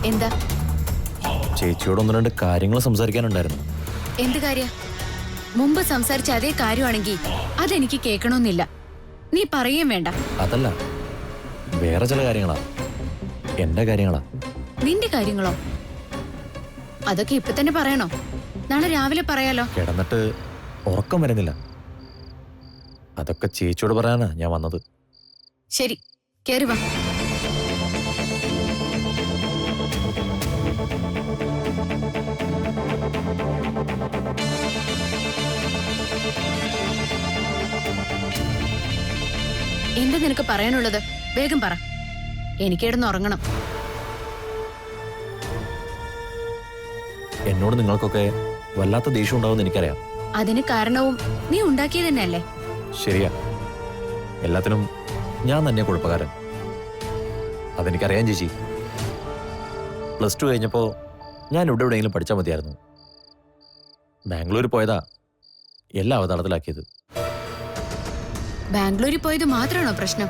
എന്താ? ചേച്ചിയോട് ഒന്ന് രണ്ട് കാര്യങ്ങൾ സംസാരിക്കാനുണ്ടായിരുന്നു. എന്ത് കാര്യ? മുമ്പ് സംസാരിച്ച അതേ കാര്യമാണെങ്കിൽ അതെനിക്ക് കേൾക്കണമെന്നില്ല. നീ പറയുകയും വേണ്ട. അതല്ല, വേറെ ചില കാര്യങ്ങളാ. എന്റെ കാര്യങ്ങളാ. നിന്റെ കാര്യങ്ങളോ? അതൊക്കെ ഇപ്പൊ തന്നെ പറയണോ? നാളെ രാവിലെ പറയാലോ. കിടന്നിട്ട് ഉറക്കം വരുന്നില്ല. അതൊക്കെ ചേച്ചിയോട് പറയാനാ ഞാൻ വന്നത്. ശരി, കേറി വാ. എന്താ നിനക്ക് പറയാനുള്ളത്? വേഗം പറ. എനിക്ക് കിടന്ന് ഉറങ്ങണം. എന്നോട് നിങ്ങൾക്കൊക്കെ വല്ലാത്ത ദേഷ്യം ഉണ്ടാവുമെന്ന് എനിക്കറിയാം. അതിന് കാരണവും നീ ഉണ്ടാക്കിയത് തന്നെയല്ലേ? ശരിയാ, എല്ലാത്തിനും ഞാൻ തന്നെ കുഴപ്പക്കാരൻ. അതെനിക്കറിയാം ചേച്ചി. +2 കഴിഞ്ഞപ്പോ ഞാൻ ഇവിടെ എവിടെയെങ്കിലും പഠിച്ചാൽ മതിയായിരുന്നു. ബാംഗ്ലൂർ പോയതാ എല്ലാം അവതാളത്തിലാക്കിയത്. ബാംഗ്ലൂരിൽ പോയത് മാത്രമാണോ പ്രശ്നം?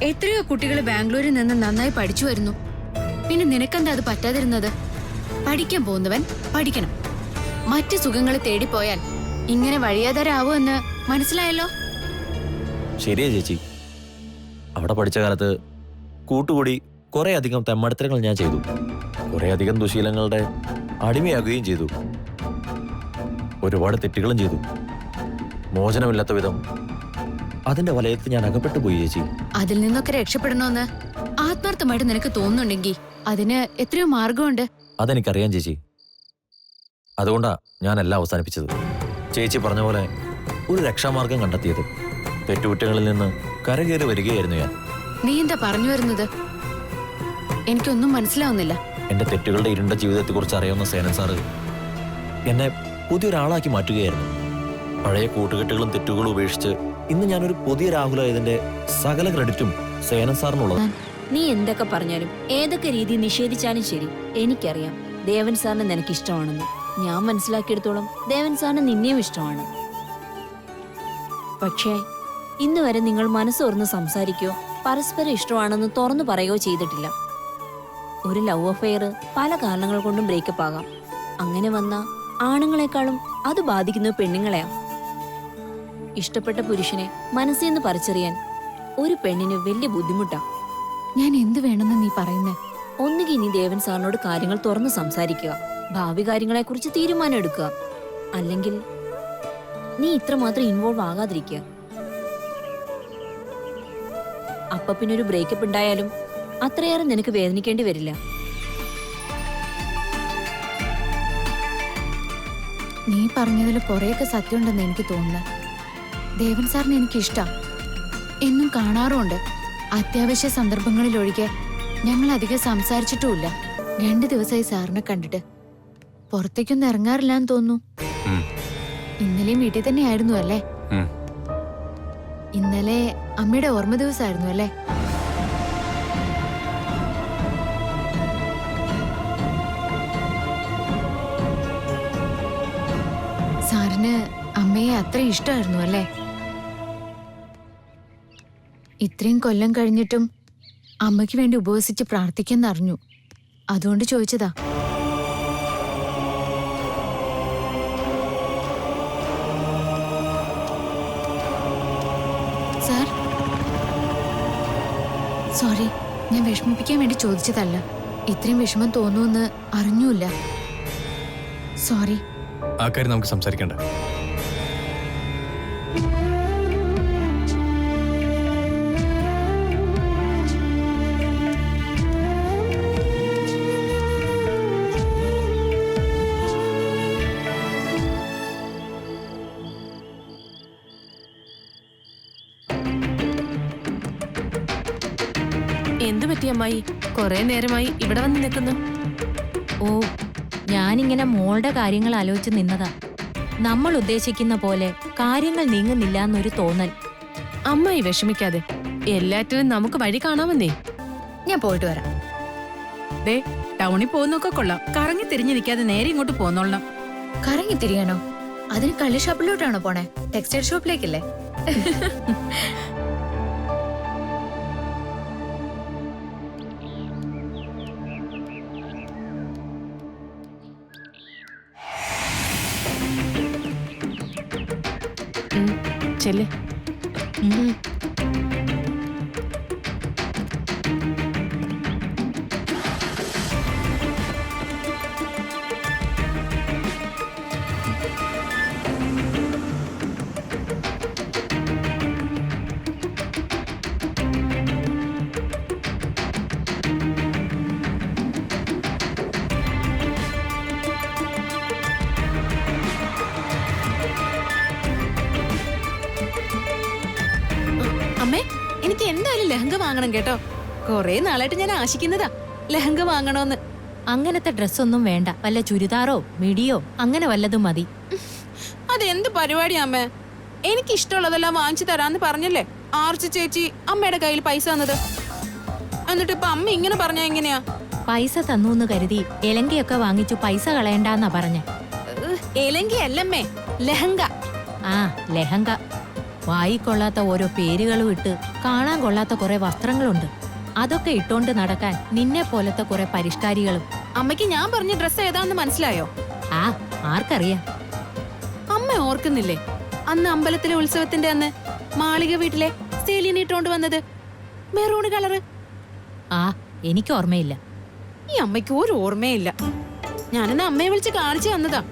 എത്രയോ കുട്ടികൾ ബാംഗ്ലൂരിൽ നിന്ന് നന്നായി പഠിച്ചു വരുന്നു. പിന്നെ നിനക്കെന്താ അത് പറ്റാതിരുന്നത്? പഠിക്കാൻ പോകുന്നവൻ പഠിക്കണം. മറ്റ് സുഖങ്ങൾ തേടിപ്പോയാൽ ഇങ്ങനെ വഴിയാധാരാവുമെന്ന് മനസ്സിലായല്ലോ. ശരിയാ ചേച്ചി. അവിടെ പഠിച്ച കാലത്ത് കൂട്ടുകൂടി കുറെ അധികം തെമ്മടത്തരങ്ങൾ ഞാൻ ചെയ്തു. കുറെ അധികം ദുശീലങ്ങളുടെ അടിമയാകുകയും ചെയ്തു. ഒരുപാട് തെറ്റുകളും ചെയ്തു. മോചനമില്ലാത്ത വിധം അതിന്റെ വലയത്തിൽ ഞാൻ അകപ്പെട്ടു പോയി ചേച്ചി. അതിൽ നിന്നൊക്കെ രക്ഷപ്പെടണമെന്ന് ആത്മാർത്ഥമായിട്ട് നിനക്ക് തോന്നുന്നുണ്ടെങ്കിൽ അതിന് എത്രയോ മാർഗമുണ്ട്. അതെനിക്കറിയാം ചേച്ചി. അതുകൊണ്ടാ ഞാൻ എല്ലാം അവസാനിപ്പിച്ചത്. ചേച്ചി പറഞ്ഞ പോലെ ഒരു രക്ഷാമാർഗം കണ്ടെത്തിയത്. തെറ്റുകുറ്റങ്ങളിൽ നിന്ന് കരകയറി വരികയായിരുന്നു ഞാൻ. നീ എന്താ പറഞ്ഞു വരുന്നത്? എനിക്കൊന്നും മനസ്സിലാവുന്നില്ല. എന്റെ തെറ്റുകളുടെ ഇരുണ്ട ജീവിതത്തെക്കുറിച്ച് അറിയാവുന്ന സേനൻ സാറ് എന്നെ പുതിയൊരാളാക്കി മാറ്റുകയായിരുന്നു. പഴയ കൂട്ടുകെട്ടുകളും തെറ്റുകളും ഉപേക്ഷിച്ച് ഇന്ന് ഞാനൊരു പുതിയ രാഹുലായതിന്റെ സകല ക്രെഡിറ്റും സേനൻ സാറിനുള്ളത്. നീ എന്തൊക്കെ പറഞ്ഞാലും ഏതൊക്കെ രീതി നിഷേധിച്ചാലും ശരി, എനിക്കറിയാം ദേവൻ സാറിന് നിനക്ക് ഇഷ്ടമാണെന്ന്. ഞാൻ മനസ്സിലാക്കിയെടുത്തോളം ദേവൻ സാറിന് നിന്നെയും ഇഷ്ടമാണ്. പക്ഷേ ഇന്ന് വരെ നിങ്ങൾ മനസ്സോർന്ന് സംസാരിക്കോ പരസ്പരം ഇഷ്ടമാണെന്ന് തുറന്നു പറയുകയോ ചെയ്തിട്ടില്ല. ഒരു ലവ് അഫെയർ പല കാരണങ്ങൾ കൊണ്ടും ബ്രേക്കപ്പ് ആകാം. അങ്ങനെ വന്ന ആണുങ്ങളെക്കാളും അത് ബാധിക്കുന്നത് പെണ്ണുങ്ങളെയാ. ഇഷ്ടപ്പെട്ട പുരുഷനെ മനസ്സിൽ നിന്ന് പറിച്ചെറിയാൻ ഒരു പെണ്ണിന് വലിയ ബുദ്ധിമുട്ടാ. ഞാൻ എന്ത് വേണമെന്ന് നീ പറയുന്നേ? ഒന്നുകിൽ നീ ദേവൻ സാറിനോട് കാര്യങ്ങൾ തുറന്ന് സംസാരിക്കുക, ഭാവി കാര്യങ്ങളെക്കുറിച്ച് തീരുമാനം എടുക്കുക. അല്ലെങ്കിൽ നീ ഇത്രമാത്രം ഇൻവോൾവ് ആകാതിരിക്കുക. അപ്പൊ പിന്നെ ഒരു ബ്രേക്കപ്പ് ഉണ്ടായാലും അത്രയേറെ നിനക്ക് വേദനിക്കേണ്ടി വരില്ല. നീ പറഞ്ഞതിൽ കുറെയൊക്കെ സത്യമുണ്ടെന്ന് എനിക്ക് തോന്നുന്നു. ദേവൻ സാറിന് എനിക്ക് ഇഷ്ടം, എന്നും കാണാറുമുണ്ട്. അത്യാവശ്യ സന്ദർഭങ്ങളിലൊഴികെ ഞങ്ങൾ അധികം സംസാരിച്ചിട്ടുമില്ല. 2 ദിവസമായി സാറിനെ കണ്ടിട്ട്. പുറത്തേക്കൊന്നും ഇറങ്ങാറില്ലാന്ന് തോന്നുന്നു. ഇന്നലെയും വീട്ടിൽ തന്നെയായിരുന്നു അല്ലേ? ഇന്നലെ അമ്മയുടെ ഓർമ്മ ദിവസമായിരുന്നു അല്ലേ? സാറിന് അമ്മയെ അത്ര ഇഷ്ടമായിരുന്നു അല്ലേ? ഇത്രയും കൊല്ലം കഴിഞ്ഞിട്ടും അമ്മയ്ക്ക് വേണ്ടി ഉപവസിച്ച് പ്രാർത്ഥിക്കുന്നറിഞ്ഞു. അതുകൊണ്ട് ചോദിച്ചതാ. സാർ, സോറി, ഞാൻ വിഷമിപ്പിക്കാൻ വേണ്ടി ചോദിച്ചതല്ല. ഇത്രയും വിഷമം തോന്നുമെന്ന് അറിഞ്ഞൂല്ല. സോറി. ആ കാര്യം നമുക്ക് സംസാരിക്കണ്ട. എന്തു പറ്റി അമ്മായി? കുറെ നേരമായി ഇവിടെ വന്ന് നിൽക്കുന്നു. ഓ, ഞാനിങ്ങനെ മോളുടെ കാര്യങ്ങൾ ആലോചിച്ച് നിന്നതാ. നമ്മൾ ഉദ്ദേശിക്കുന്ന പോലെ കാര്യങ്ങൾ നീങ്ങുന്നില്ല എന്നൊരു തോന്നൽ. അമ്മായി വിഷമിക്കാതെ, എല്ലാറ്റിനും നമുക്ക് വഴി കാണാമെന്നേ. ഞാൻ പോയിട്ട് വരാം. ദേ, ടൗണിൽ പോകുന്നൊക്കെ കൊള്ളാം. കറങ്ങി തിരിഞ്ഞു നിൽക്കാതെ നേരെ ഇങ്ങോട്ട് പോന്നോളാം. കറങ്ങി തിരിയാനോ? അതിന് കള്ളി ഷോപ്പിലോട്ടാണോ പോണേ? ടെക്സ്റ്റൈൽ ഷോപ്പിലേക്കല്ലേ? ചെല്ലേ. അമ്മേ, എനിക്ക് എന്തായാലും ലഹങ്ക വാങ്ങണം കേട്ടോ. കൊറേ നാളായിട്ട് ഞാൻ ആശിക്കുന്നതാ ലഹങ്ക വാങ്ങണോന്ന്. അങ്ങനത്തെ ഡ്രസ്സൊന്നും വേണ്ട, വല്ല ചുരിദാറോ മിടിയോ അങ്ങനെ വല്ലതും മതി. അതെന്ത് പരിപാടിയാ അമ്മേ? എനിക്ക് ഇഷ്ടമുള്ളതെല്ലാം വാങ്ങിച്ചു തരാന്ന് പറഞ്ഞല്ലേ ആർച്ച ചേച്ചി അമ്മയുടെ കയ്യിൽ പൈസ തന്നത്. എന്നിട്ട് ഇപ്പൊ അമ്മ ഇങ്ങനെ പറഞ്ഞാ എങ്ങനെയാ? പൈസ തന്നൂന്ന് കരുതി എലങ്കയൊക്കെ വാങ്ങിച്ചു പൈസ കളയണ്ടാന്നാ പറഞ്ഞ. ഏലങ്കയല്ലമ്മേ, ലഹങ്ക. ആ ലെഹങ്ക. വായിക്കൊള്ളാത്ത ഓരോ പേരുകളും ഇട്ട് കാണാൻ കൊള്ളാത്ത കുറെ വസ്ത്രങ്ങളുണ്ട്. അതൊക്കെ ഇട്ടോണ്ട് നടക്കാൻ നിന്നെ പോലത്തെ കുറെ പരിഷ്കാരികളും. അമ്മയ്ക്ക് ഞാൻ പറഞ്ഞ ഡ്രസ്സ് ഏതാന്ന് മനസ്സിലായോ? ആ ആർക്കറിയാം. അമ്മ ഓർക്കുന്നില്ലേ അന്ന് അമ്പലത്തിലെ ഉത്സവത്തിന്റെ അന്ന് മാളിക വീട്ടിലെ സെലീന ഇട്ടോണ്ട് വന്നത് മെറൂൺ കളറ്? ആ എനിക്ക് ഓർമ്മയില്ല. ഈ അമ്മയ്ക്ക് ഒരു ഓർമ്മയില്ല. ഞാനിന്ന് അമ്മയെ വിളിച്ച് കാണിച്ചു തന്നതാ.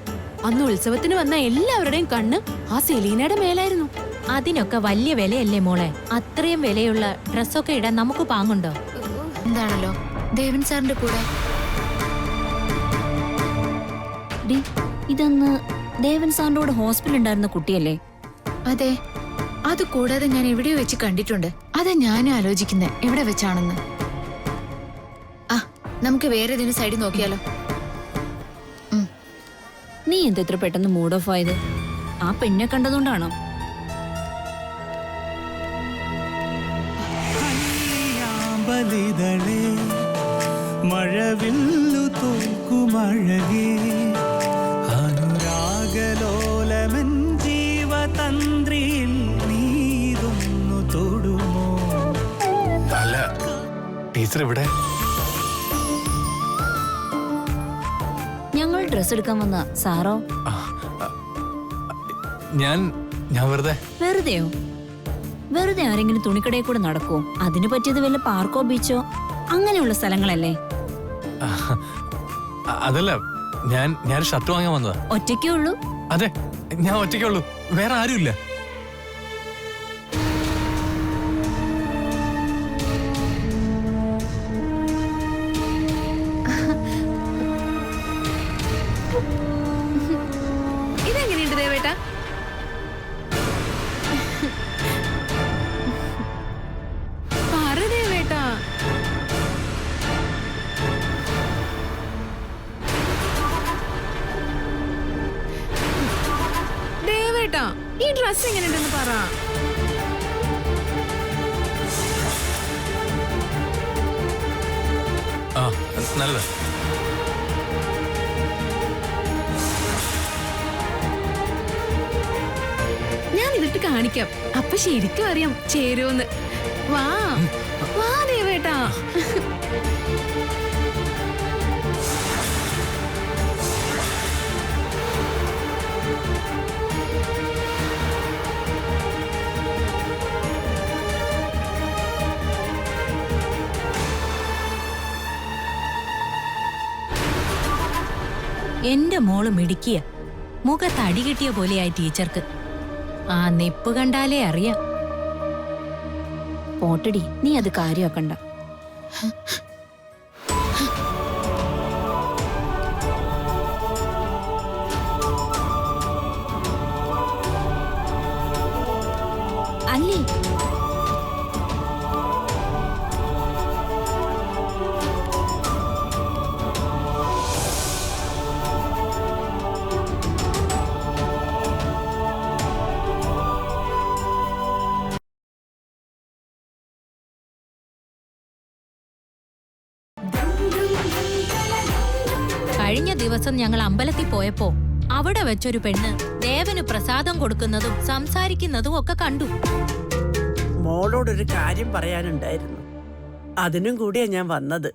അന്ന് ഉത്സവത്തിന് വന്ന എല്ലാവരുടെയും കണ്ണ് ആ സെലീനയുടെ മേലായിരുന്നു. അതിനൊക്കെ വലിയ വിലയല്ലേ മോളെ? അത്രയും വിലയുള്ള ഡ്രസ്സൊക്കെ ഇടാൻ നമുക്ക് പാങ്ങുണ്ടോ? എന്താണല്ലോ ദേവൻ സാറിന്റെ കൂടെ. ഡി, ഇതന്ന് ദേവൻ സാറിന്റെ കൂടെ ഹോസ്പിറ്റലിൽ ഉണ്ടായിരുന്ന കുട്ടിയല്ലേ? അതെ, അത് കൂടാതെ ഞാൻ എവിടെയോ വെച്ച് കണ്ടിട്ടുണ്ട്. അതാ ഞാനും ആലോചിക്കുന്നത് എവിടെ വെച്ചാണെന്ന്. ആ നമുക്ക് വേറെ ഏതെങ്കിലും സൈഡിൽ നോക്കിയാലോ? നീ എന്താ ഇത്ര പെട്ടെന്ന് മൂഡ് ഓഫ് ആയത്? ആ പെണ്ണെ കണ്ടതുകൊണ്ടാണോ? ബലിതളേ മഴവില്ലു തോൽക്കുമഴകേ അനുരാഗലോലമൻ ജീവതന്ത്രിയിൽ നീതൊന്നു തൊടുമോ? അല്ല, ടീച്ചർ ഇവിടെ? ഞങ്ങൾ ഡ്രസ് എടുക്കാൻ വന്ന സാറോ? ഞാൻ വെറുതെ. വെറുതെയോ? വെറുതെ ആരെങ്കിലും തുണിക്കടയിൽ കൂടെ നടക്കുവോ? അതിനു പറ്റിയത് വല്ല പാർക്കോ ബീച്ചോ അങ്ങനെയുള്ള സ്ഥലങ്ങളല്ലേ? അതല്ല, ഞാൻ ഷർട്ട് വാങ്ങാൻ വന്നതാ. ഒറ്റയ്ക്കേ ഉള്ളൂ? അതെ, ഞാൻ ഒറ്റയ്ക്കേ ഉള്ളൂ, വേറെ ആരുമില്ല. ഇതെങ്ങനെയുണ്ട് ദേവേട്ടാ? പറ ദേവേട്ടാ. ദേവേട്ടാ, ഈ ഡ്രസ് എങ്ങനെയുണ്ടെന്ന് പറ. ആ നല്ലതാ. ഞാൻ ഇതിട്ട് കാണിക്കാം, അപ്പൊ ശരിക്കും അറിയാം ചേരുമെന്ന്. വാ വാ ദേവേട്ടാ. എന്റെ മോള് മിടിക്കുക. മുഖത്ത് അടി കിട്ടിയ പോലെയായി ടീച്ചർക്ക്. ആ നെപ്പ് കണ്ടാലേ അറിയാം. പോട്ടടി, നീ അത് കാര്യമാക്കണ്ട. അല്ലേ, കഴിഞ്ഞ ദിവസം ഞങ്ങൾ അമ്പലത്തിൽ പോയപ്പോ അവിടെ വെച്ചൊരു പെണ്ണ് ദേവന് പ്രസാദം കൊടുക്കുന്നതും സംസാരിക്കുന്നതും ഒക്കെ കണ്ടു. മോളോടൊരു കാര്യം പറയാനുണ്ടായിരുന്നു. അതിനും കൂടിയാ ഞാൻ വന്നത്.